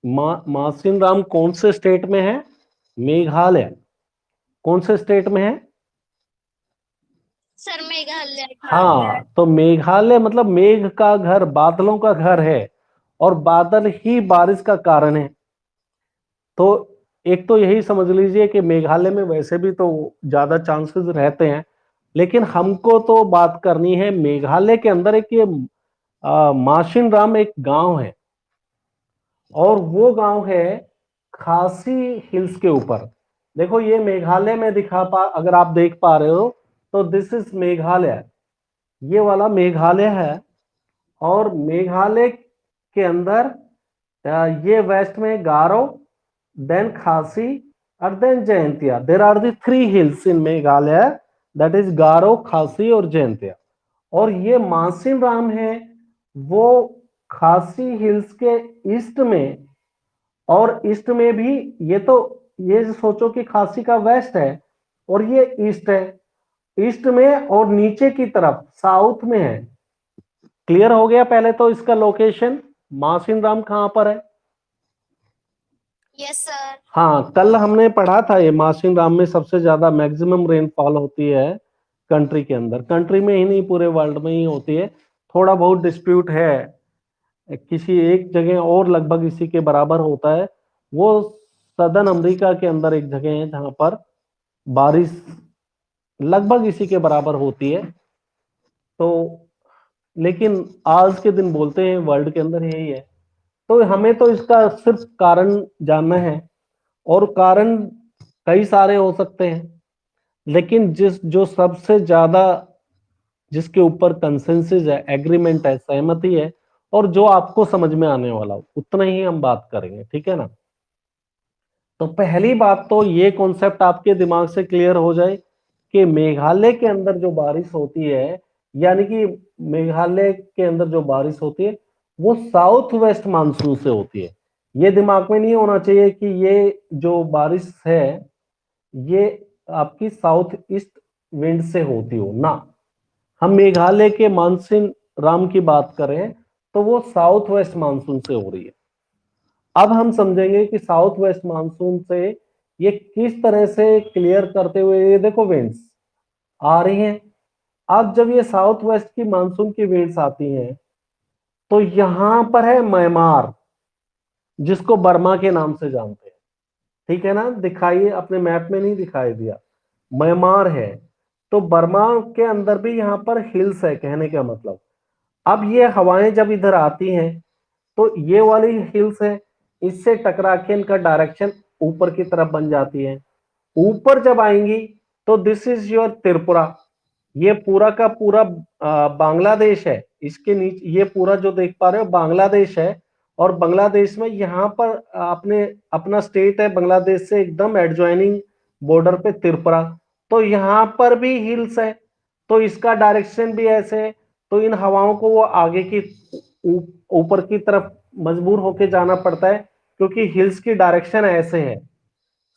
मासिन राम कौन से स्टेट में है? मेघालय। कौन से स्टेट में है? सर मेघालय। हाँ, तो मेघालय मतलब मेघ का घर, बादलों का घर है, और बादल ही बारिश का कारण है। तो एक तो यही समझ लीजिए कि मेघालय में वैसे भी तो ज्यादा चांसेस रहते हैं, लेकिन हमको तो बात करनी है मेघालय के अंदर एक ये माशिन राम एक गांव है, और वो गांव है खासी हिल्स के ऊपर। देखो ये मेघालय में अगर आप देख पा रहे हो तो दिस इज मेघालय, ये वाला मेघालय है। और मेघालय के अंदर ये वेस्ट में गारो, देन खासी, और then Jaintia. There are the three hills in Meghalaya, that is Garo, Khasi और जयंतिया। और ये मासिन राम है वो खासी हिल्स के ईस्ट में, और ईस्ट में भी, ये तो ये सोचो कि खासी का वेस्ट है और ये ईस्ट है, ईस्ट में और नीचे की तरफ साउथ में है। क्लियर हो गया? पहले तो इसका लोकेशन मासिन राम कहां पर है। Yes sir. हाँ, कल हमने पढ़ा था ये मासिन राम में सबसे ज्यादा मैक्सिमम रेनफॉल होती है कंट्री के अंदर, कंट्री में ही नहीं पूरे वर्ल्ड में ही होती है। थोड़ा बहुत डिस्प्यूट है, किसी एक जगह और लगभग इसी के बराबर होता है, वो सदर्न अमेरिका के अंदर एक जगह है जहां पर बारिश लगभग इसी के बराबर होती है। तो लेकिन आज के दिन बोलते हैं वर्ल्ड के अंदर यही है। तो हमें तो इसका सिर्फ कारण जानना है, और कारण कई सारे हो सकते हैं, लेकिन जिस जो सबसे ज्यादा जिसके ऊपर कंसेंसस है, एग्रीमेंट है, सहमति है, और जो आपको समझ में आने वाला हो उतना ही हम बात करेंगे, ठीक है ना। तो पहली बात तो ये कॉन्सेप्ट आपके दिमाग से क्लियर हो जाए कि मेघालय के अंदर जो बारिश होती है, यानी कि मेघालय के अंदर जो बारिश होती है वो साउथ वेस्ट मानसून से होती है। ये दिमाग में नहीं होना चाहिए कि ये जो बारिश है ये आपकी साउथ ईस्ट विंड से होती हो ना। हम मेघालय के मानसून राम की बात करें तो वो साउथ वेस्ट मानसून से हो रही है। अब हम समझेंगे कि साउथ वेस्ट मानसून से ये किस तरह से क्लियर करते हुए, ये देखो विंड्स आ रही हैं। अब जब ये साउथ वेस्ट की मानसून की विंड्स आती हैं तो यहां पर है म्यांमार, जिसको बर्मा के नाम से जानते हैं, ठीक है ना। दिखाइए, अपने मैप में नहीं दिखाई दिया, म्यांमार है। तो बर्मा के अंदर भी यहां पर हिल्स है, कहने का मतलब। अब ये हवाएं जब इधर आती हैं तो ये वाली हिल्स है, इससे टकरा के इनका डायरेक्शन ऊपर की तरफ बन जाती है। ऊपर जब आएंगी तो दिस इज योर त्रिपुरा, ये पूरा का पूरा बांग्लादेश है। इसके नीचे ये पूरा जो देख पा रहे हो बांग्लादेश है, और बांग्लादेश में यहाँ पर अपने अपना स्टेट है बांग्लादेश से एकदम एडजॉइनिंग बॉर्डर पे त्रिपुरा। तो यहाँ पर भी हिल्स है, तो इसका डायरेक्शन भी ऐसे है। तो इन हवाओं को वो आगे की ऊपर की तरफ मजबूर होके जाना पड़ता है, क्योंकि हिल्स की डायरेक्शन ऐसे है।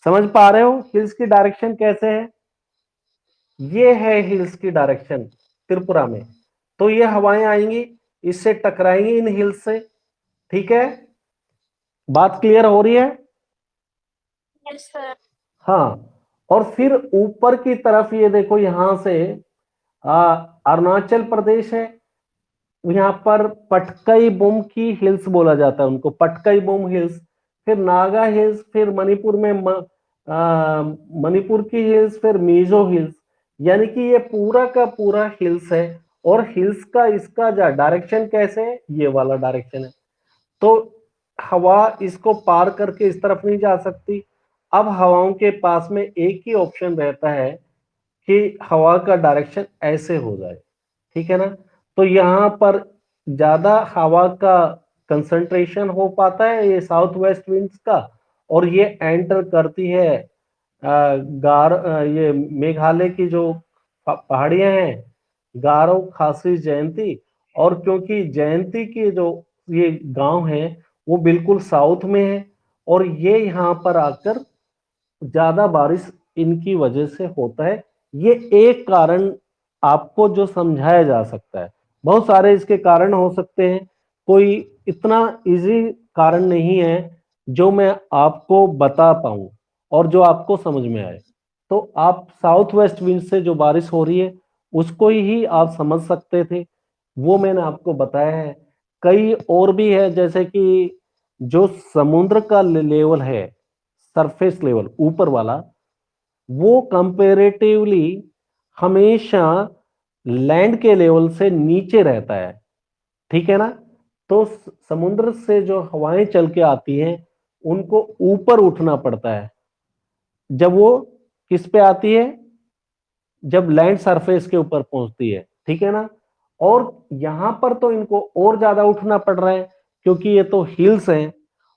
समझ पा रहे हो हिल्स की डायरेक्शन कैसे है? ये है हिल्स की डायरेक्शन त्रिपुरा में। तो ये हवाएं आएंगी, इससे टकराएंगी इन हिल्स से, ठीक है। बात क्लियर हो रही है? Yes sir. हाँ, और फिर ऊपर की तरफ ये देखो, यहां से अरुणाचल प्रदेश है। यहाँ पर पटकई बुम की हिल्स बोला जाता है उनको, पटकई बुम हिल्स। फिर नागा हिल्स, फिर मणिपुर में मणिपुर की हिल्स, फिर मिजो हिल्स। यानी कि ये पूरा का पूरा हिल्स है। और हिल्स का इसका डायरेक्शन कैसे है, ये वाला डायरेक्शन है। तो हवा इसको पार करके इस तरफ नहीं जा सकती। अब हवाओं के पास में एक ही ऑप्शन रहता है कि हवा का डायरेक्शन ऐसे हो जाए, ठीक है ना। तो यहां पर ज्यादा हवा का कंसंट्रेशन हो पाता है ये साउथ वेस्ट विंड्स का, और ये एंटर करती है ये मेघालय की जो पहाड़ियां हैं, गारो, खासी, जयंती। और क्योंकि जयंती की जो ये गांव है वो बिल्कुल साउथ में है, और ये यहाँ पर आकर ज्यादा बारिश इनकी वजह से होता है। ये एक कारण आपको जो समझाया जा सकता है। बहुत सारे इसके कारण हो सकते हैं, कोई इतना इजी कारण नहीं है जो मैं आपको बता पाऊं और जो आपको समझ में आए। तो आप साउथ वेस्ट विंड से जो बारिश हो रही है उसको ही आप समझ सकते थे, वो मैंने आपको बताया है। कई और भी है, जैसे कि जो समुद्र का लेवल है, सरफेस लेवल ऊपर वाला, वो कंपेरेटिवली हमेशा लैंड के लेवल से नीचे रहता है, ठीक है ना। तो समुद्र से जो हवाएं चल के आती हैं उनको ऊपर उठना पड़ता है, जब वो किस पे आती है, जब लैंड सरफेस के ऊपर पहुंचती है, ठीक है ना। और यहां पर तो इनको और ज्यादा उठना पड़ रहा है, क्योंकि ये तो हिल्स हैं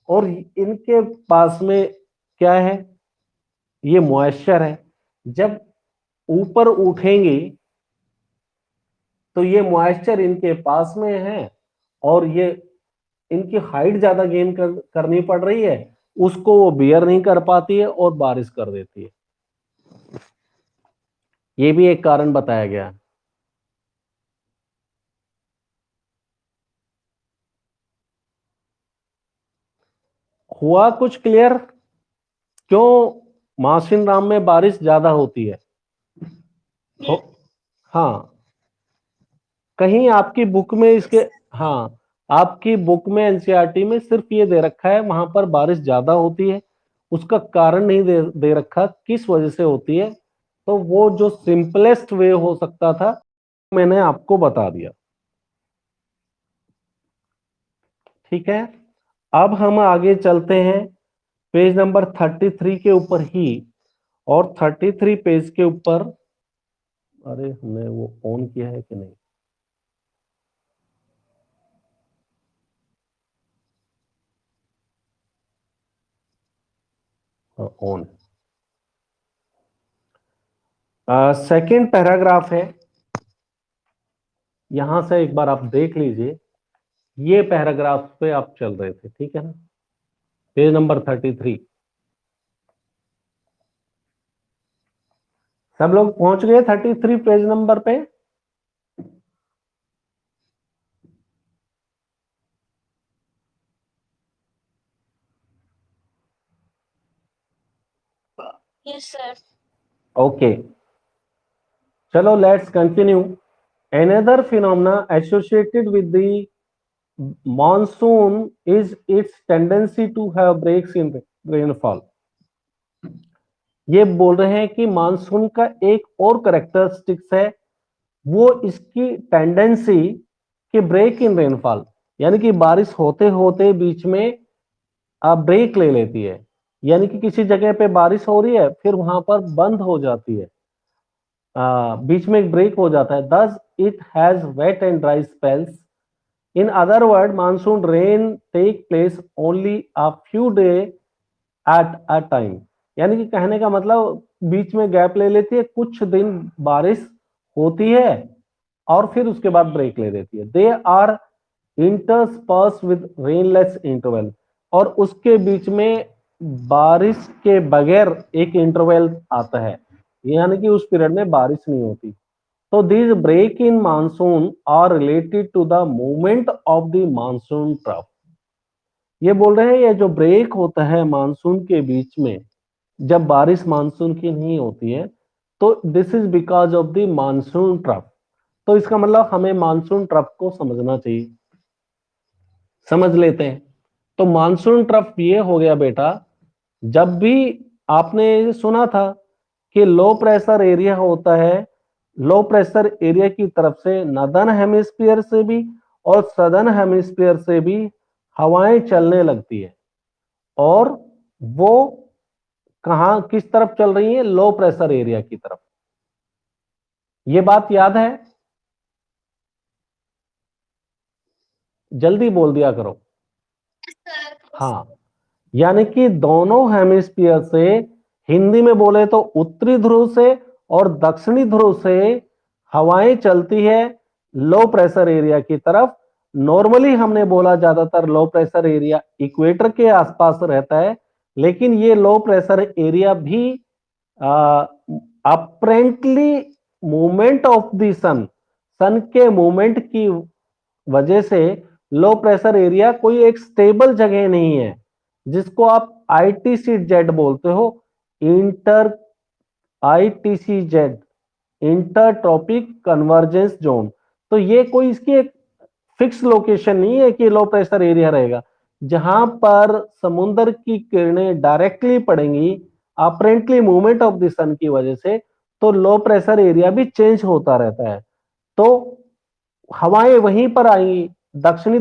और इनके पास में क्या है, ये मॉइस्चर है। जब ऊपर उठेंगे तो ये मॉइस्चर इनके पास में है और ये इनकी हाइट ज्यादा करनी पड़ रही है, उसको वो बियर नहीं कर पाती है और बारिश कर देती है। ये भी एक कारण बताया गया। हुआ कुछ क्लियर? क्यों मासिन राम में बारिश ज्यादा होती है? हो, हाँ, कहीं आपकी बुक में इसके, हाँ, आपकी बुक में एनसीईआरटी में सिर्फ ये दे रखा है वहां पर बारिश ज्यादा होती है, उसका कारण नहीं दे रखा किस वजह से होती है। तो वो जो सिंपलेस्ट वे हो सकता था मैंने आपको बता दिया, ठीक है। अब हम आगे चलते हैं पेज नंबर 33 के ऊपर ही, और 33 पेज के ऊपर, अरे हमने वो ऑन किया है कि नहीं, ऑन। सेकंड पैराग्राफ है, यहां से एक बार आप देख लीजिए, ये पैराग्राफ पे आप चल रहे थे, ठीक है ना, पेज नंबर 33। सब लोग पहुंच गए 33 पेज नंबर पे? Yes, sir. ओके, चलो let's continue. Another phenomena associated with the monsoon is its tendency to have breaks in rainfall। ये बोल रहे हैं कि मानसून का एक और करेक्टरिस्टिक्स है, वो इसकी टेंडेंसी कि ब्रेक इन रेनफॉल, यानी कि बारिश होते होते बीच में ब्रेक ले लेती है, यानी कि किसी जगह पे बारिश हो रही है फिर वहां पर बंद हो जाती है, बीच में एक ब्रेक हो जाता है। Thus it has wet and dry spells. In other word monsoon rain take place only a few day at a time, यानी कि कहने का मतलब बीच में गैप ले लेती है, कुछ दिन बारिश होती है और फिर उसके बाद ब्रेक ले देती है। They are intersperse with rainless interval, और उसके बीच में बारिश के बगैर एक इंटरवल आता है, यानी कि उस पीरियड में बारिश नहीं होती। तो this break in monsoon are related to the movement of the monsoon trough. ये बोल रहे हैं ये जो ब्रेक होता है मानसून के बीच में जब बारिश मानसून की नहीं होती है, तो this is because of the monsoon trough. तो इसका मतलब हमें मानसून ट्रफ को समझना चाहिए, समझ लेते हैं। तो मानसून ट्रफ ये हो गया बेटा, जब भी आपने सुना था कि लो प्रेशर एरिया होता है, लो प्रेशर एरिया की तरफ से नॉर्दर्न हेमिस्फीयर से भी और सदर्न हेमिस्फीयर से भी हवाएं चलने लगती है, और वो कहां किस तरफ चल रही है, लो प्रेशर एरिया की तरफ। ये बात याद है? जल्दी बोल दिया करो। हाँ, यानी कि दोनों हेमिस्फीयर से, हिंदी में बोले तो उत्तरी ध्रुव से और दक्षिणी ध्रुव से हवाएं चलती है लो प्रेशर एरिया की तरफ। नॉर्मली हमने बोला ज्यादातर लो प्रेशर एरिया इक्वेटर के आसपास रहता है, लेकिन ये लो प्रेशर एरिया भी अप्रेंटली मूवमेंट ऑफ द सन, सन के मूवमेंट की वजह से लो प्रेशर एरिया कोई एक स्टेबल जगह नहीं है, जिसको आप ITC-Z बोलते हो, inter ITC-Z, inter tropic convergence zone. तो ये कोई इसकी एक फिक्स लोकेशन नहीं है कि लो प्रेशर एरिया रहेगा। जहां पर समुद्र की किरणें डायरेक्टली पड़ेंगी अपरेंटली मूवमेंट ऑफ द सन की वजह से, तो लो प्रेशर एरिया भी चेंज होता रहता है। तो हवाएं वहीं पर आएंगी, दक्षिणी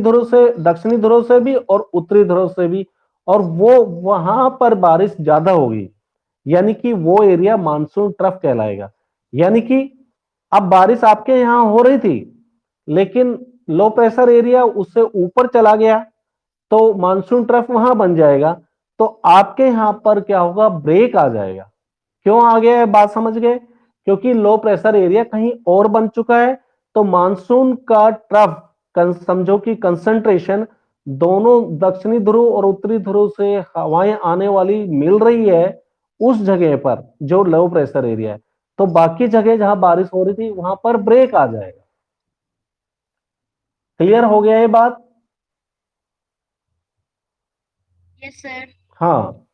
ध्रुव से भी और उत्तरी ध्रुव से भी, और वो वहां पर बारिश ज्यादा होगी, यानी कि वो एरिया मानसून ट्रफ कहलाएगा। यानी कि अब बारिश आपके यहां हो रही थी, लेकिन लो प्रेशर एरिया उससे ऊपर चला गया, तो मानसून ट्रफ वहां बन जाएगा। तो आपके यहां पर क्या होगा, ब्रेक आ जाएगा। क्यों आ गया है, बात समझ गए? क्योंकि लो प्रेशर एरिया कहीं और बन चुका है। तो मानसून का ट्रफ, समझो कि कंसंट्रेशन दोनों दक्षिणी ध्रुव और उत्तरी ध्रुव से हवाएं आने वाली मिल रही है उस जगह पर जो लो प्रेशर एरिया है। तो बाकी जगह जहां बारिश हो रही थी वहां पर ब्रेक आ जाएगा। क्लियर हो गया ये बात? Yes, sir. हाँ।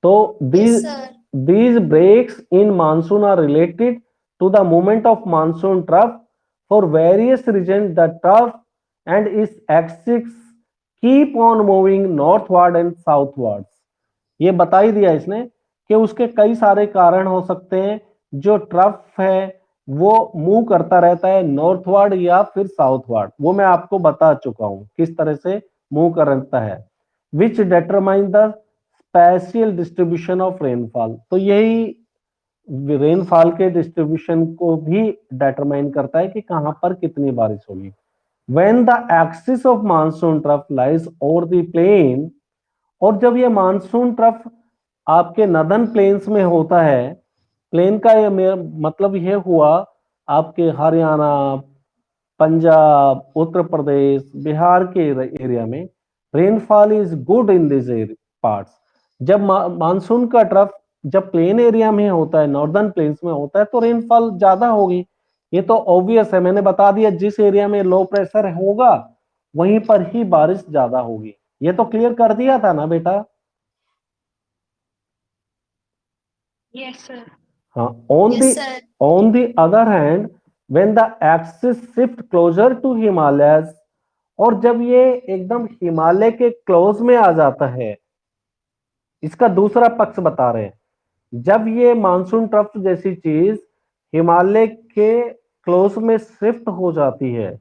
तो Yes, these sir. these breaks in monsoon are related to the movement of monsoon trough. For various regions, the trough and its axis keep on moving northward and southwards. ये बता ही दिया इसने कि उसके कई सारे कारण हो सकते हैं। जो ट्रफ है वो मूव करता रहता है नॉर्थवर्ड या फिर साउथवर्ड, वो मैं आपको बता चुका हूं किस तरह से मूव करता है। Which determine the spatial distribution of rainfall. तो यही रेनफॉल के डिस्ट्रीब्यूशन को भी डिटरमाइन करता है कि कहां पर कितनी बारिश होगी। When the axis of monsoon trough lies over the plain, और जब ये मानसून ट्रफ आपके नदन प्लेन्स में होता है, प्लेन का ये मतलब ये हुआ आपके हरियाणा, पंजाब, उत्तर प्रदेश, बिहार के एरिया में rainfall is good in this parts. जब मानसून का ट्रफ जब प्लेन एरिया में होता है, नॉर्दर्न प्लेन्स में होता है, तो रेनफॉल ज्यादा होगी। ये तो ऑब्वियस है, मैंने बता दिया जिस एरिया में लो प्रेशर होगा वहीं पर ही बारिश ज्यादा होगी। ये तो क्लियर कर दिया था ना बेटा? Yes, sir. हाँ। On Yes, the sir. On the other hand, when the axis shift closer to Himalayas, और जब ये एकदम हिमालय के क्लोज में आ जाता है, इसका दूसरा पक्ष बता रहे हैं। जब ये मानसून ट्रफ जैसी चीज हिमालय के क्लोज में शिफ्ट हो जाती है,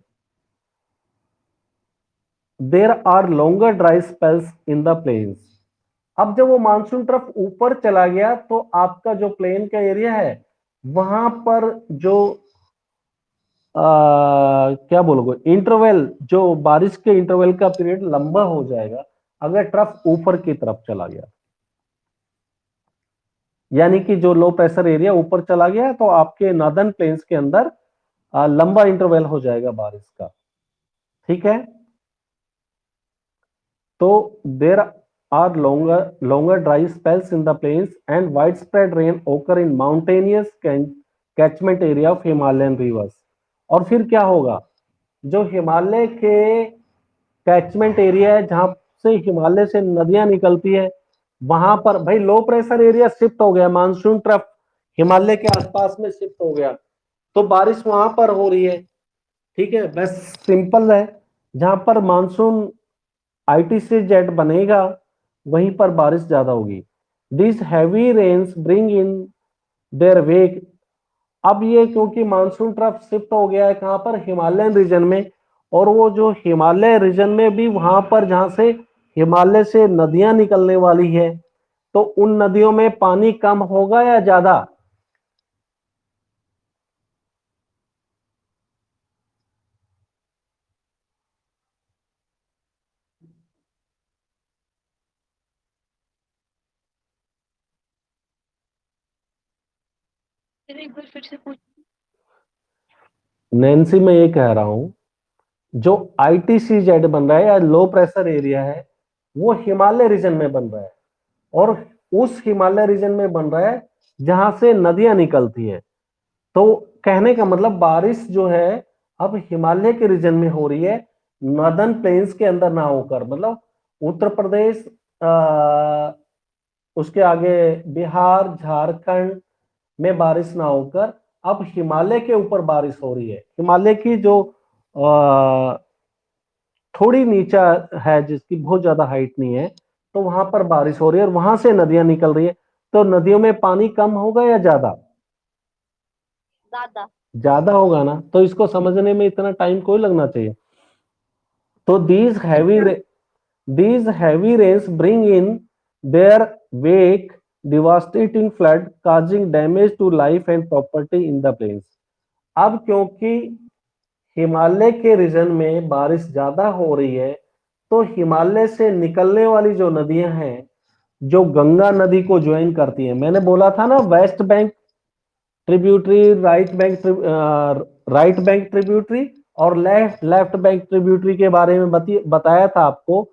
there are longer dry spells in the plains. अब जब वो मानसून ट्रफ ऊपर चला गया तो आपका जो प्लेन का एरिया है वहां पर जो क्या बोलोगे, इंटरवल, जो बारिश के इंटरवल का पीरियड लंबा हो जाएगा अगर ट्रफ ऊपर की तरफ चला गया। यानी कि जो लो प्रेशर एरिया ऊपर चला गया तो आपके नॉर्दर्न प्लेन्स के अंदर लंबा इंटरवल हो जाएगा बारिश का। ठीक है? तो there are longer dry spells in the plains and widespread rain occur in mountainous catchment area of Himalayan rivers। और फिर क्या होगा, जो हिमालय के कैचमेंट एरिया है जहां से हिमालय से नदियां निकलती है, वहां पर भाई लो प्रेशर एरिया शिफ्ट हो गया, मानसून ट्रफ हिमालय के आसपास में शिफ्ट हो गया, तो बारिश वहां पर हो रही है। ठीक है, बस सिंपल है। जहां पर मानसून ITC-Z बनेगा वहीं पर बारिश ज्यादा होगी। This heavy rains bring in their wake. अब ये क्योंकि मानसून ट्रफ शिफ्ट हो गया है कहां पर, हिमालयन रीजन में, और वो जो हिमालय रीजन में भी वहां पर जहां से हिमालय से नदियां निकलने वाली है, तो उन नदियों में पानी कम होगा या ज्यादा? फिर एक बार फिर से पूछ। नैन्सी, मैं ये कह रहा हूं जो ITC-Z बन रहा है या लो प्रेशर एरिया है वो हिमालय रीजन में बन रहा है, और उस हिमालय रीजन में बन रहा है जहां से नदियां निकलती है। तो कहने का मतलब बारिश जो है अब हिमालय के रीजन में हो रही है, नॉर्दर्न प्लेन्स के अंदर ना होकर, मतलब उत्तर प्रदेश उसके आगे बिहार झारखंड में बारिश ना होकर अब हिमालय के ऊपर बारिश हो रही है। हिमालय की जो थोड़ी नीचा है, जिसकी बहुत ज्यादा हाइट नहीं है, तो वहां पर बारिश हो रही है और वहां से नदियां निकल रही है। तो नदियों में पानी कम होगा या ज्यादा? ज्यादा। ज्यादा होगा ना, तो इसको समझने में इतना टाइम कोई लगना चाहिए। तो these heavy rains bring in their wake devastating flood causing damage to life and property in the plains। अब क्योंकि हिमालय के रीजन में बारिश ज्यादा हो रही है, तो हिमालय से निकलने वाली जो नदियां हैं, जो गंगा नदी को ज्वाइन करती हैं, मैंने बोला था ना West Bank tributary, right bank tributary और लेफ्ट बैंक ट्रिब्यूटरी के बारे में बताया था आपको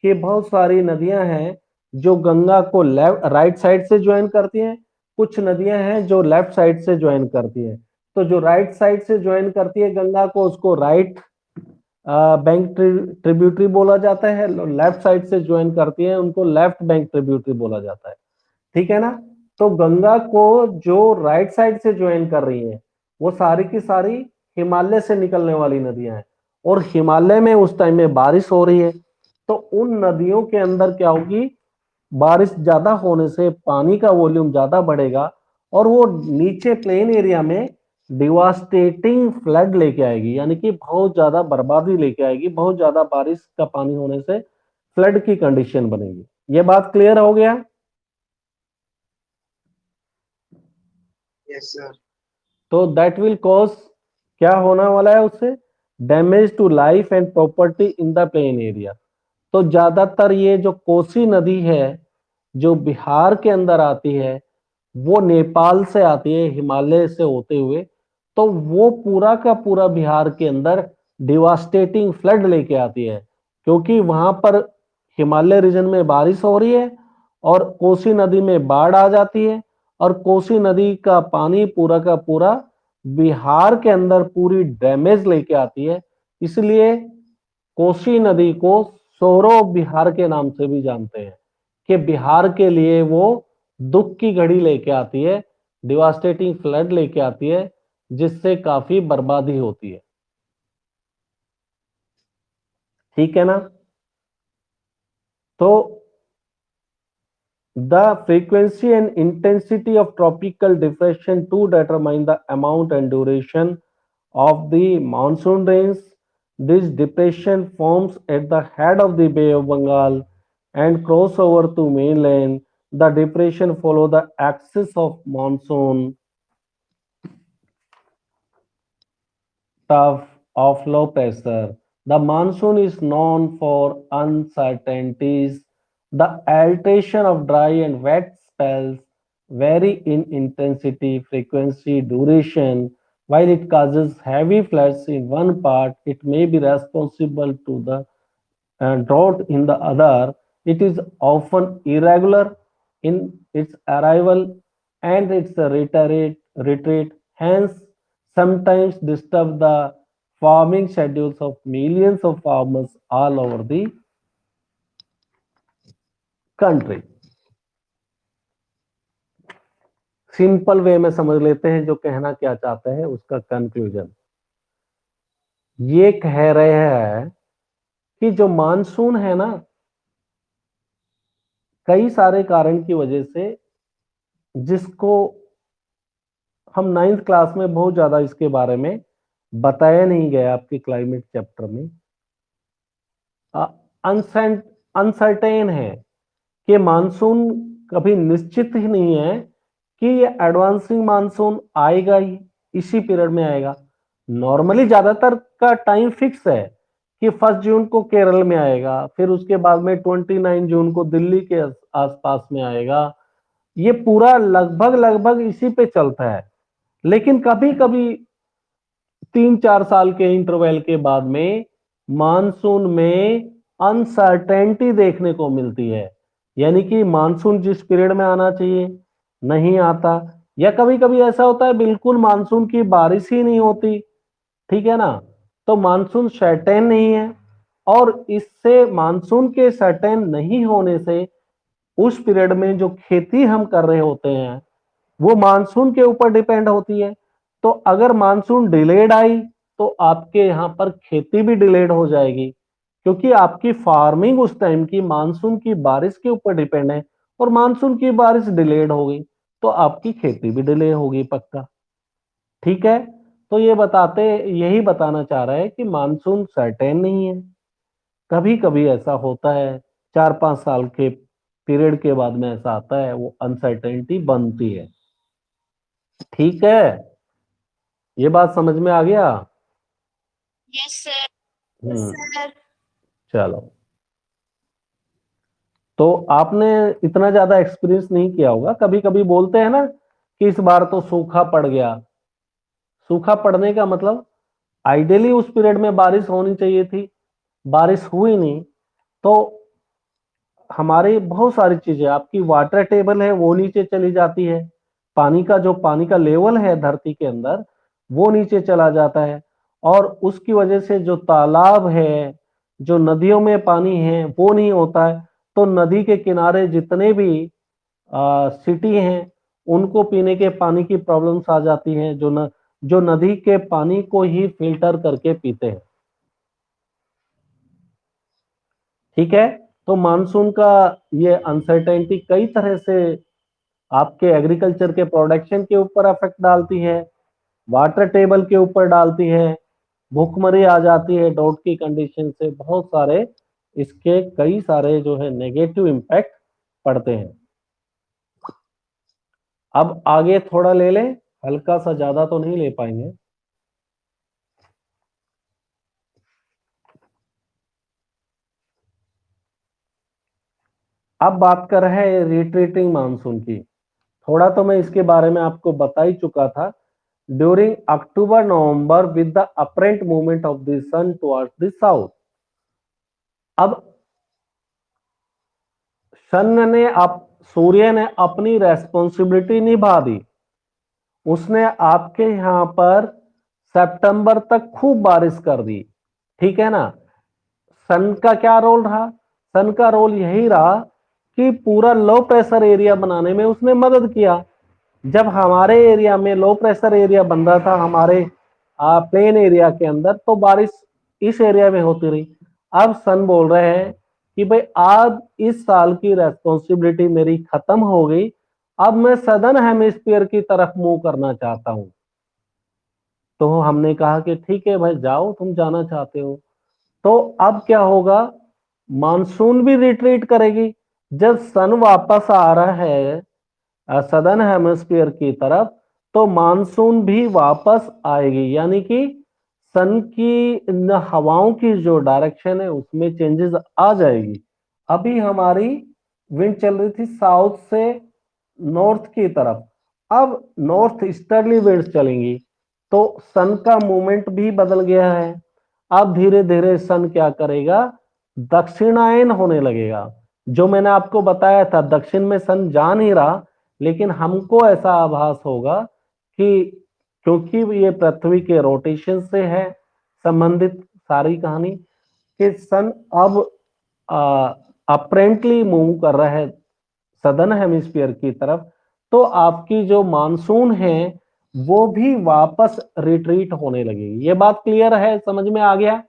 कि बहुत सारी नदियां हैं जो गंगा को राइट साइड से ज्वाइन करती हैं, कुछ नदियां हैं जो लेफ्ट साइड से ज्वाइन करती हैं। तो जो राइट साइड से ज्वाइन करती है गंगा को, उसको राइट बैंक ट्रिब्यूटरी बोला जाता है। लेफ्ट साइड से ज्वाइन करती है उनको लेफ्ट बैंक ट्रिब्यूटरी बोला जाता है। ठीक है ना? तो गंगा को जो राइट साइड से ज्वाइन कर रही है वो सारी की सारी हिमालय से निकलने वाली नदियां हैं, और हिमालय में उस टाइम में बारिश हो रही है। तो उन नदियों के अंदर क्या होगी, बारिश ज्यादा होने से पानी का वॉल्यूम ज्यादा बढ़ेगा और वो नीचे प्लेन एरिया में डिवास्टेटिंग फ्लड लेके आएगी, यानी कि बहुत ज्यादा बर्बादी लेके आएगी। बहुत ज्यादा बारिश का पानी होने से फ्लड की कंडीशन बनेगी। ये बात क्लियर हो गया? Yes sir. तो दैट विल कॉज, क्या होने वाला है उससे, damage to life and property in the plain area. तो ज्यादातर ये जो कोसी नदी है जो बिहार के अंदर आती है, वो नेपाल से आती है हिमालय से होते हुए, तो वो पूरा का पूरा बिहार के अंदर डिवास्टेटिंग फ्लड लेके आती है, क्योंकि वहां पर हिमालय रीजन में बारिश हो रही है और कोसी नदी में बाढ़ आ जाती है, और कोसी नदी का पानी पूरा का पूरा बिहार के अंदर पूरी डैमेज लेके आती है। इसलिए कोसी नदी को सोरो बिहार के नाम से भी जानते हैं, कि बिहार के लिए वो दुख की घड़ी लेके आती है, डिवास्टेटिंग फ्लड लेके आती है, जिससे काफी बर्बादी होती है। ठीक है ना? तो the frequency and intensity of tropical depression to determine the amount and duration of the monsoon rains. This depression forms at the head of the Bay of Bengal and cross over to mainland. The depression follow the axis of monsoon trough of low pressure. The monsoon is known for uncertainties. The alteration of dry and wet spells vary in intensity, frequency, duration. While it causes heavy floods in one part, it may be responsible to the drought in the other. It is often irregular in its arrival and its retreat, hence sometimes disturb the farming schedules of millions of farmers all over the country। Simple way में समझ लेते हैं जो कहना क्या चाहते हैं, उसका कंक्लूजन ये कह रहे हैं कि जो मानसून है ना, कई सारे कारण की वजह से, जिसको हम 9th क्लास में बहुत ज्यादा इसके बारे में बताया नहीं गया आपके क्लाइमेट चैप्टर में, अनसर्टेन है कि मानसून कभी निश्चित ही नहीं है कि ये एडवांसिंग मानसून आएगा ही इसी पीरियड में आएगा। नॉर्मली ज्यादातर का टाइम फिक्स है कि 1 जून को केरल में आएगा, फिर उसके बाद में 29 जून को दिल्ली के आसपास में आएगा। ये पूरा लगभग लगभग इसी पे चलता है। लेकिन कभी कभी 3-4 साल के इंटरवल के बाद में मानसून में अनसर्टेनिटी देखने को मिलती है, यानी कि मानसून जिस पीरियड में आना चाहिए नहीं आता, या कभी कभी ऐसा होता है बिल्कुल मानसून की बारिश ही नहीं होती। ठीक है ना? तो मानसून सर्टेन नहीं है, और इससे मानसून के सर्टेन नहीं होने से उस पीरियड में जो खेती हम कर रहे होते हैं वो मानसून के ऊपर डिपेंड होती है। तो अगर मानसून डिलेड आई तो आपके यहाँ पर खेती भी डिलेड हो जाएगी, क्योंकि आपकी फार्मिंग उस टाइम की मानसून की बारिश के ऊपर डिपेंड है, और मानसून की बारिश डिलेड हो गई तो आपकी खेती भी डिले होगी पक्का। ठीक है, तो यही बताना चाह रहा है कि मानसून सर्टेन नहीं है, कभी कभी ऐसा होता है, 4-5 साल के पीरियड के बाद में ऐसा आता है, वो अनसर्टेनिटी बनती है। ठीक है, ये बात समझ में आ गया? Yes sir. हम्म, सर चलो। तो आपने इतना ज्यादा एक्सपीरियंस नहीं किया होगा, कभी कभी बोलते हैं ना कि इस बार तो सूखा पड़ गया। सूखा पड़ने का मतलब, आइडियली उस पीरियड में बारिश होनी चाहिए थी, बारिश हुई नहीं, तो हमारी बहुत सारी चीजें, आपकी वाटर टेबल है वो नीचे चली जाती है, पानी का लेवल है धरती के अंदर वो नीचे चला जाता है, और उसकी वजह से जो तालाब है, जो नदियों में पानी है वो नहीं होता है। तो नदी के किनारे जितने भी सिटी हैं उनको पीने के पानी की प्रॉब्लम्स आ जाती हैं, जो नदी के पानी को ही फिल्टर करके पीते हैं। ठीक है, तो मानसून का ये अनसर्टेनिटी कई तरह से आपके एग्रीकल्चर के प्रोडक्शन के ऊपर इफेक्ट डालती है, वाटर टेबल के ऊपर डालती है, भूखमरी आ जाती है, ड्राउट की कंडीशन से बहुत सारे इसके कई सारे जो है नेगेटिव इम्पैक्ट पड़ते हैं। अब आगे थोड़ा ले लें, हल्का सा, ज्यादा तो नहीं ले पाएंगे। अब बात कर रहे हैं रिट्रीटिंग मानसून की। थोड़ा तो मैं इसके बारे में आपको बता ही चुका था। During October November with the apparent movement of the sun towards the south. अब सूर्य ने अपनी रेस्पॉन्सिबिलिटी निभा दी, उसने आपके यहां पर सितंबर तक खूब बारिश कर दी। ठीक है ना? सन का क्या रोल रहा? सन का रोल यही रहा कि पूरा लो प्रेशर एरिया बनाने में उसने मदद किया। जब हमारे एरिया में लो प्रेशर एरिया बन रहा था, हमारे प्लेन एरिया के अंदर, तो बारिश इस एरिया में होती रही। अब सन बोल रहे हैं कि भाई आज इस साल की रेस्पॉन्सिबिलिटी मेरी खत्म हो गई, अब मैं सदर्न हेमिस्फीयर की तरफ मूव करना चाहता हूं। तो हमने कहा कि ठीक है भाई, जाओ, तुम जाना चाहते हो। तो अब क्या होगा, मानसून भी रिट्रीट करेगी। जब सन वापस आ रहा है सदर्न हेमिस्फीयर की तरफ, तो मानसून भी वापस आएगी, यानी कि सन की हवाओं की जो डायरेक्शन है उसमें चेंजेस आ जाएगी। अभी हमारी विंड चल रही थी साउथ से नॉर्थ की तरफ, अब नॉर्थ ईस्टर्ली विंड्स चलेंगी, तो सन का मूवमेंट भी बदल गया है। अब धीरे धीरे सन क्या करेगा, दक्षिणायन होने लगेगा। जो मैंने आपको बताया था, दक्षिण में सन जा नहीं रहा, लेकिन हमको ऐसा आभास होगा कि क्योंकि ये पृथ्वी के रोटेशन से है संबंधित सारी कहानी, कि सन अब अप्रेंटली मूव कर रहा है सदर्न हेमिस्फीयर की तरफ, तो आपकी जो मानसून है वो भी वापस रिट्रीट होने लगेगी। ये बात क्लियर है, समझ में आ गया?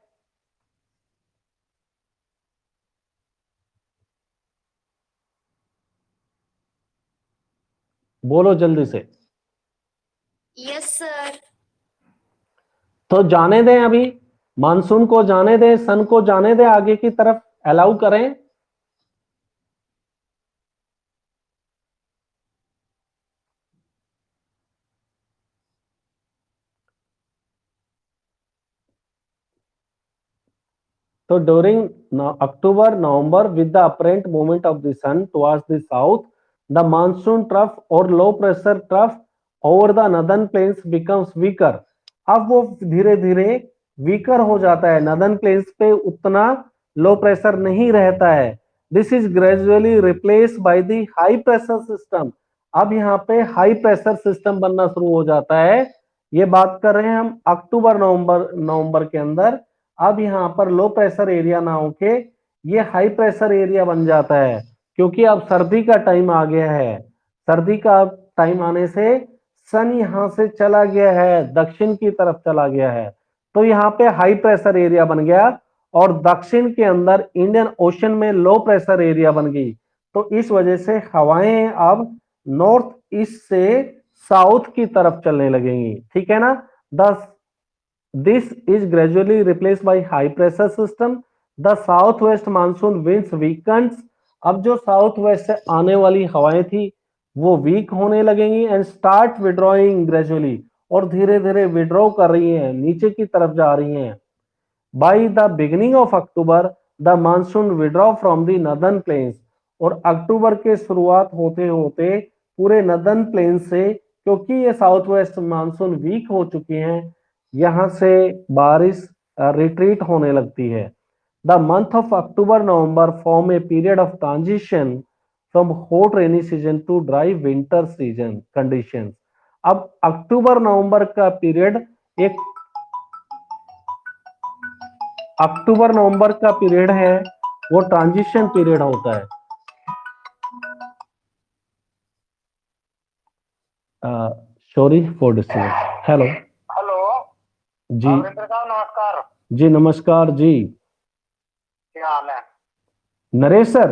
बोलो जल्दी से। Yes sir. तो जाने दें, अभी मानसून को जाने दें, सन को जाने दें, आगे की तरफ अलाउ करें। तो during October November with the apparent movement of the sun towards the south, the monsoon trough और low pressure trough over the northern plains becomes weaker. अब वो धीरे धीरे वीकर हो जाता है, नदर्न प्लेन्स पे उतना लो प्रेशर नहीं रहता है। This is gradually replace by the high pressure system. अब यहाँ पे हाई प्रेशर सिस्टम बनना शुरू हो जाता है। ये बात कर रहे हैं हम अक्टूबर नवंबर नवंबर के अंदर। अब यहाँ पर लो प्रेशर एरिया ना होके ये हाई प्रेशर एरिया बन जाता है, क्योंकि अब सर्दी का टाइम आ गया है। सर्दी का टाइम आने से सन यहां से चला गया है, दक्षिण की तरफ चला गया है, तो यहाँ पे हाई प्रेशर एरिया बन गया और दक्षिण के अंदर इंडियन ओशन में लो प्रेशर एरिया बन गई। तो इस वजह से हवाएं अब नॉर्थ ईस्ट से साउथ की तरफ चलने लगेंगी, ठीक है ना। दस this is gradually replace by high pressure system, the south west monsoon winds weakens. अब जो साउथ वेस्ट से आने वाली हवाएं थी वो वीक होने लगेंगी एंड स्टार्ट विड्रॉइंग ग्रेजुअली, और धीरे धीरे विड्रॉ कर रही हैं, नीचे की तरफ जा रही हैं। By the beginning of October the monsoon withdraw from the northern plains, और अक्टूबर के शुरुआत होते होते पूरे नदर्न प्लेन से, क्योंकि ये साउथ वेस्ट मानसून वीक हो चुकी हैं, यहां से बारिश रिट्रीट होने लगती है। The month of October November form a period of transition from hot rainy season two dry winter season conditions. अब अक्टूबर नवंबर का पीरियड एक अक्टूबर नवंबर का पीरियड है, वो ट्रांजिशन पीरियड होता है। Sorry for disturbance. Hello. Hello जी अमरिंदर साहब, नमस्कार। जी नमस्कार जी। क्या हाल है? नरेश सर,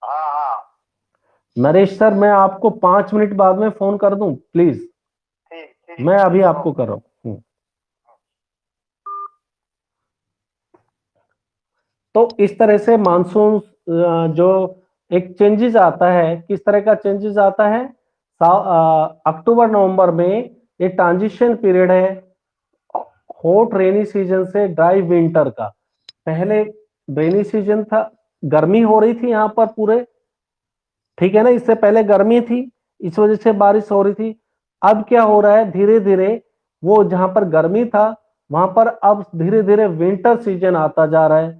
हाँ हाँ, नरेश सर मैं आपको 5 मिनट बाद में फोन कर दूं प्लीज। ठीक ठीक। मैं अभी आपको कर रहा हूं। तो इस तरह से मानसून जो एक चेंजेस आता है, किस तरह का चेंजेस आता है, अक्टूबर नवंबर में ये ट्रांजिशन पीरियड है हॉट रेनी सीजन से ड्राई विंटर का। पहले रेनी सीजन था, गर्मी हो रही थी यहाँ पर पूरे, ठीक है ना, इससे पहले गर्मी थी, इस वजह से बारिश हो रही थी। अब क्या हो रहा है, धीरे धीरे वो जहां पर गर्मी था वहां पर अब धीरे धीरे विंटर सीजन आता जा रहा है।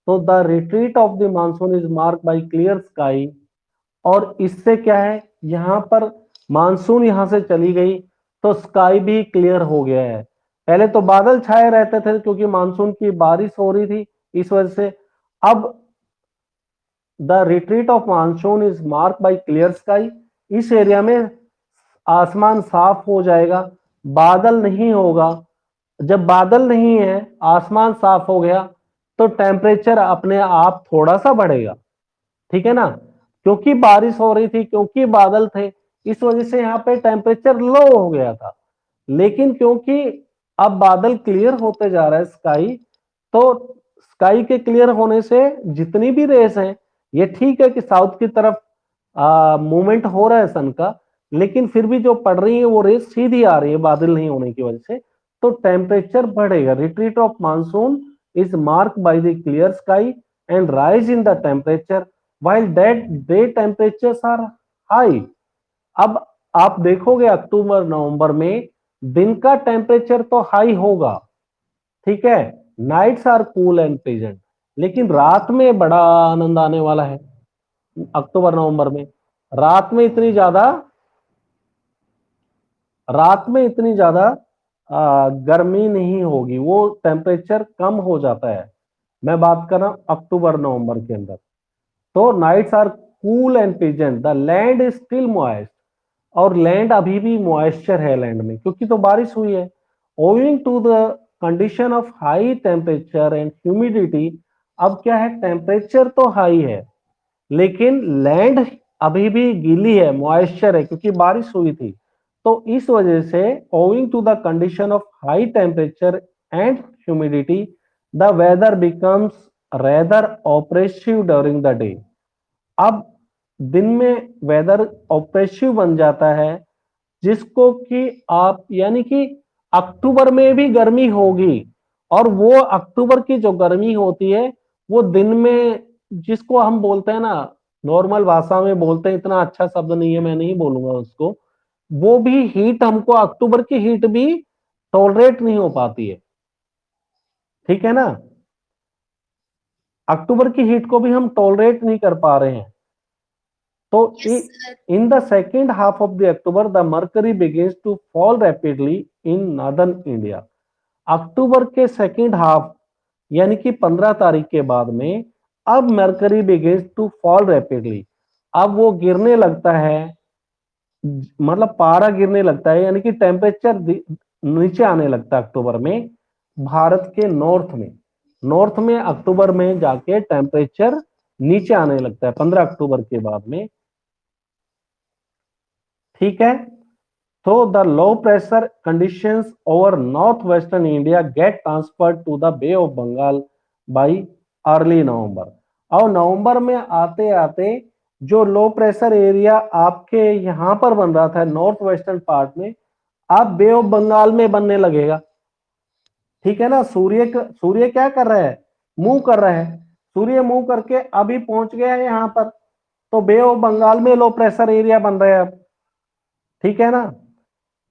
तो the retreat of the monsoon is mark by clear sky, और इससे क्या है, यहां पर मानसून यहां से चली गई तो स्काई भी क्लियर हो गया है। पहले तो बादल छाए रहते थे क्योंकि मानसून की बारिश हो रही थी, इस वजह से अब the retreat of monsoon is mark by clear sky. इस एरिया में आसमान साफ हो जाएगा, बादल नहीं होगा। जब बादल नहीं है, आसमान साफ हो गया, तो टेम्परेचर अपने आप थोड़ा सा बढ़ेगा, ठीक है ना। क्योंकि बारिश हो रही थी, क्योंकि बादल थे, इस वजह से यहाँ पे टेम्परेचर लो हो गया था। लेकिन क्योंकि अब बादल क्लियर होते जा रहा है स्काई, तो स्काई के क्लियर होने से जितनी भी रेस हैं, ये ठीक है कि साउथ की तरफ मूवमेंट हो रहा है सन का, लेकिन फिर भी जो पड़ रही है वो रेस सीधी आ रही है बादल नहीं होने की वजह से, तो टेम्परेचर बढ़ेगा। Retreat of monsoon is mark by the clear sky and rise in the temperature while that day temperatures are high. अब आप देखोगे अक्टूबर नवंबर में दिन का टेम्परेचर तो हाई होगा, ठीक है, nights are cool and pleasant, लेकिन रात में बड़ा आनंद आने वाला है। अक्टूबर नवंबर में रात में इतनी ज्यादा रात में इतनी ज्यादा गर्मी नहीं होगी, वो टेम्परेचर कम हो जाता है। मैं बात कर रहा हूं अक्टूबर नवंबर के अंदर। तो nights are cool and pleasant, the land is still moist, और लैंड अभी भी मॉइस्चर है लैंड में, क्योंकि तो बारिश हुई है। Owing to the condition of high temperature and humidity, अब क्या है, टेम्परेचर तो हाई है लेकिन लैंड अभी भी गीली है, मॉइस्चर है, क्योंकि बारिश हुई थी। तो इस वजह से owing to the condition of high temperature and humidity the weather becomes rather oppressive during the day. अब दिन में वेदर ऑप्रेसिव बन जाता है, जिसको कि आप यानी कि अक्टूबर में भी गर्मी होगी, और वो अक्टूबर की जो गर्मी होती है वो दिन में, जिसको हम बोलते हैं ना, नॉर्मल भाषा में बोलते हैं, इतना अच्छा शब्द नहीं है मैं नहीं बोलूंगा उसको, वो भी हीट, हमको अक्टूबर की हीट भी टॉलरेट नहीं हो पाती है, ठीक है ना। अक्टूबर की हीट को भी हम टॉलरेट नहीं कर पा रहे हैं। तो Yes, sir. in the second half of the October, the mercury begins to fall rapidly in northern India. अक्टूबर के सेकेंड हाफ यानी कि 15 तारीख के बाद में अब mercury begins to fall rapidly, अब वो गिरने लगता है, मतलब पारा गिरने लगता है, यानी कि टेम्परेचर नीचे आने लगता है अक्टूबर में भारत के नॉर्थ में अक्टूबर में जाके टेम्परेचर नीचे आने लगता है 15 अक्टूबर के बाद में। ठीक है, so the low pressure conditions over northwestern India get transferred to the Bay of Bengal by early November। और नवंबर में आते आते जो लो प्रेशर एरिया आपके यहां पर बन रहा था नॉर्थ वेस्टर्न पार्ट में, अब बे ऑफ बंगाल में बनने लगेगा। ठीक है ना, सूर्य क्या कर रहा है, मूव कर रहा है, सूर्य मूव करके अभी पहुंच गया है यहां पर, तो बे ऑफ बंगाल में लो प्रेशर एरिया बन रहा है अब। ठीक है ना,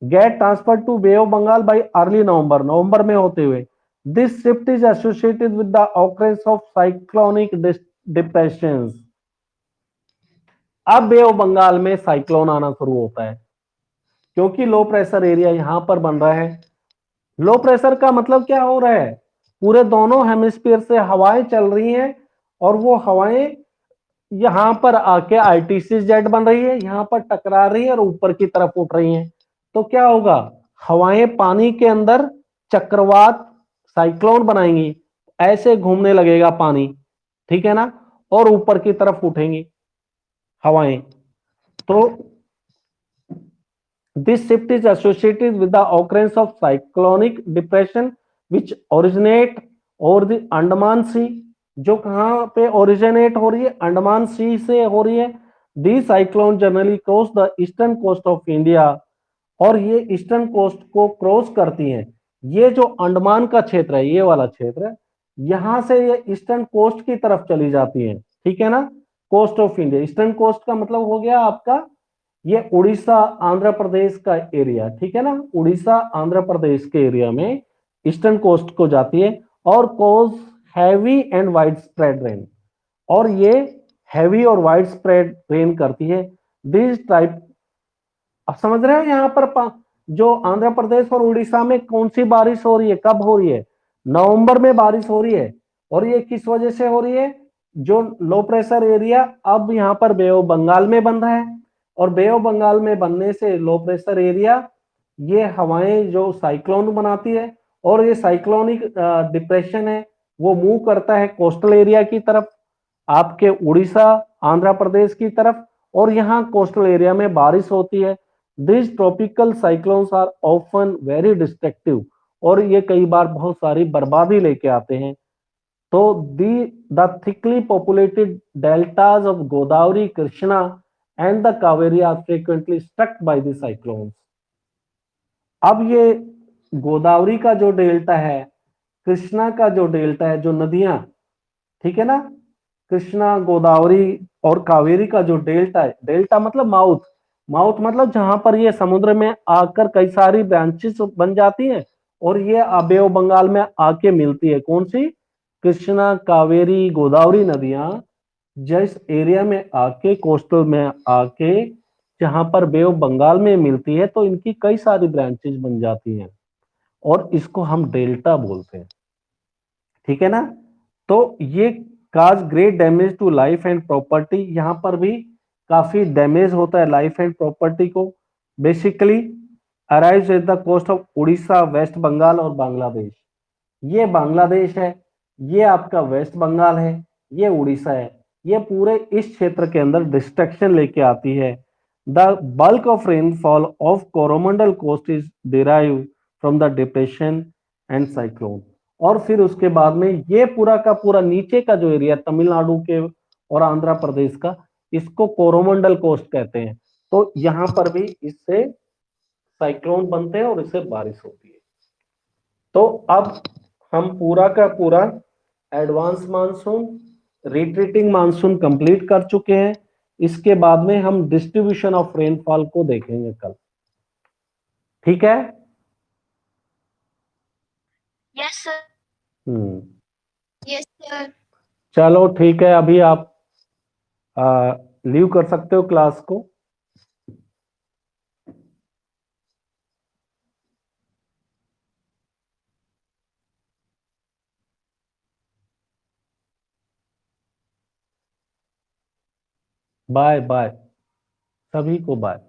get transfer to Bay of Bengal by early November में होते हुए। This shift is associated with the occurrence of cyclonic depressions. अब बे ऑफ बंगाल में साइक्लोन आना शुरू होता है क्योंकि लो प्रेशर एरिया यहां पर बन रहा है। लो प्रेशर का मतलब क्या हो रहा है, पूरे दोनों हेमिस्फीयर से हवाएं चल रही हैं और वो हवाएं यहां पर आके आईटीसी जेट बन रही है, यहां पर टकरा रही है और ऊपर की तरफ उठ रही हैं। तो क्या होगा, हवाएं पानी के अंदर चक्रवात साइक्लोन बनाएंगी, ऐसे घूमने लगेगा पानी। ठीक है ना, और ऊपर की तरफ उठेंगी हवाएं। तो this shift is associated with the occurrence of cyclonic depression which originate over the Andaman Sea, जो कहां पे ओरिजिनेट हो रही है, अंडमान सी से हो रही है। The cyclone generally cross the eastern coast of India, और ये ईस्टर्न कोस्ट को क्रॉस करती हैं। ये जो अंडमान का क्षेत्र है, ये वाला क्षेत्र, यहां से ये ईस्टर्न कोस्ट की तरफ चली जाती है। ठीक है ना, coast of India, eastern coast का मतलब हो गया आपका ये उड़ीसा आंध्र प्रदेश का एरिया। ठीक है ना, उड़ीसा आंध्र प्रदेश के एरिया में ईस्टर्न कोस्ट को जाती है और cause heavy and widespread rain, और ये हैवी और वाइड स्प्रेड रेन करती है। दिस टाइप, अब समझ रहे हो यहाँ पर जो आंध्र प्रदेश और उड़ीसा में कौन सी बारिश हो रही है, कब हो रही है, नवंबर में बारिश हो रही है। और ये किस वजह से हो रही है, जो लो प्रेशर एरिया अब यहाँ पर बे ऑफ बंगाल में बन रहा है, और बे ऑफ बंगाल में बनने से लो प्रेशर एरिया ये हवाएं जो साइक्लोन बनाती है, और ये साइक्लोनिक डिप्रेशन है वो मूव करता है कोस्टल एरिया की तरफ, आपके उड़ीसा आंध्र प्रदेश की तरफ, और यहाँ कोस्टल एरिया में बारिश होती है। This tropical cyclones are often very destructive, और ये कई बार बहुत सारी बर्बादी लेके आते हैं। तो the thickly populated deltas of Godavari, Krishna and the Kaveri are frequently struck by the cyclones. अब ये गोदावरी का जो डेल्टा है, कृष्णा का जो डेल्टा है, जो नदियां, ठीक है ना, कृष्णा गोदावरी और कावेरी का जो डेल्टा है, डेल्टा मतलब माउथ, माउथ मतलब जहां पर ये समुद्र में आकर कई सारी ब्रांचेस बन जाती हैं और ये बे ऑफ बंगाल में आके मिलती है। कौन सी, कृष्णा कावेरी गोदावरी नदियां जिस एरिया में आके, कोस्टल में आके जहां पर बे ऑफ बंगाल में मिलती है, तो इनकी कई सारी ब्रांचेस बन जाती हैं और इसको हम डेल्टा बोलते हैं। ठीक है ना, तो ये cause great damage to life and property, यहां पर भी काफी डैमेज होता है लाइफ एंड प्रॉपर्टी को। Basically arrives at the coast of Orissa, West Bengal और बांग्लादेश। ये बांग्लादेश है, ये आपका वेस्ट बंगाल है, ये उड़ीसा है, ये पूरे इस क्षेत्र के अंदर डिस्ट्रक्शन लेके आती है। The bulk of rainfall of Coromandel coast is derive from the depression and cyclone. और फिर उसके बाद में ये पूरा का पूरा नीचे का जो एरिया तमिलनाडु के और आंध्र प्रदेश का, इसको कोरोमंडल कोस्ट कहते हैं। तो यहां पर भी इससे साइक्लोन बनते हैं और इससे बारिश होती है। तो अब हम पूरा का पूरा advance monsoon, retreating monsoon complete कर चुके हैं। इसके बाद में हम डिस्ट्रीब्यूशन ऑफ रेनफॉल को देखेंगे कल। ठीक है, Yes, sir. Yes, sir. चलो ठीक है, अभी आप लीव कर सकते हो क्लास को। बाय बाय, सभी को बाय।